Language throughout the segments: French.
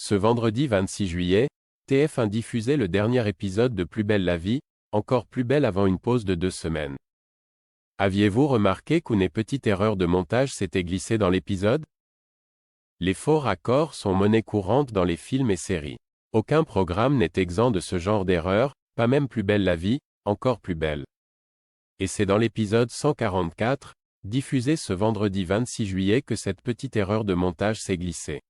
Ce vendredi 26 juillet, TF1 diffusait le dernier épisode de Plus belle la vie, encore plus belle avant une pause de 2 semaines. Aviez-vous remarqué qu'une petite erreur de montage s'était glissée dans l'épisode? Les faux raccords sont monnaie courante dans les films et séries. Aucun programme n'est exempt de ce genre d'erreur, pas même Plus belle la vie, encore plus belle. Et c'est dans l'épisode 144, diffusé ce vendredi 26 juillet que cette petite erreur de montage s'est glissée.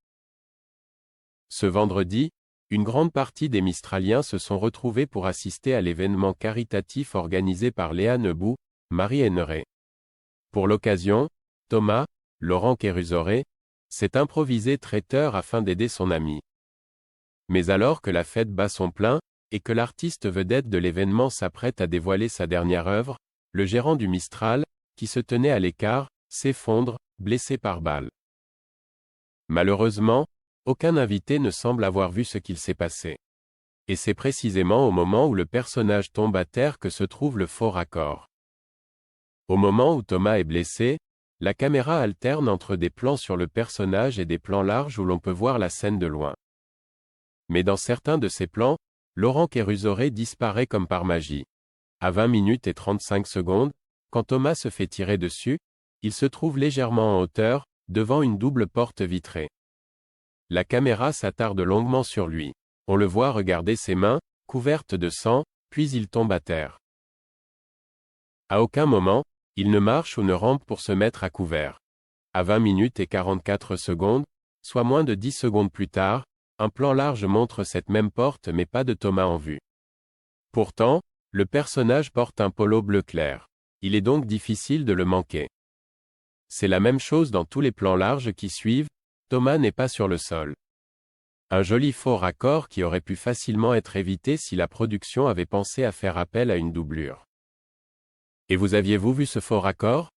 Ce vendredi, une grande partie des Mistraliens se sont retrouvés pour assister à l'événement caritatif organisé par Léa Nebou, Marie Hennerey. Pour l'occasion, Thomas, Laurent Kérusoré, s'est improvisé traiteur afin d'aider son ami. Mais alors que la fête bat son plein, et que l'artiste vedette de l'événement s'apprête à dévoiler sa dernière œuvre, le gérant du Mistral, qui se tenait à l'écart, s'effondre, blessé par balle. Malheureusement, aucun invité ne semble avoir vu ce qu'il s'est passé. Et c'est précisément au moment où le personnage tombe à terre que se trouve le faux raccord. Au moment où Thomas est blessé, la caméra alterne entre des plans sur le personnage et des plans larges où l'on peut voir la scène de loin. Mais dans certains de ces plans, Laurent Kérusoré disparaît comme par magie. À 20 minutes et 35 secondes, quand Thomas se fait tirer dessus, il se trouve légèrement en hauteur, devant une double porte vitrée. La caméra s'attarde longuement sur lui. On le voit regarder ses mains, couvertes de sang, puis il tombe à terre. À aucun moment, il ne marche ou ne rampe pour se mettre à couvert. À 20 minutes et 44 secondes, soit moins de 10 secondes plus tard, un plan large montre cette même porte mais pas de Thomas en vue. Pourtant, le personnage porte un polo bleu clair. Il est donc difficile de le manquer. C'est la même chose dans tous les plans larges qui suivent, Thomas n'est pas sur le sol. Un joli faux raccord qui aurait pu facilement être évité si la production avait pensé à faire appel à une doublure. Et vous aviez-vous vu ce faux raccord?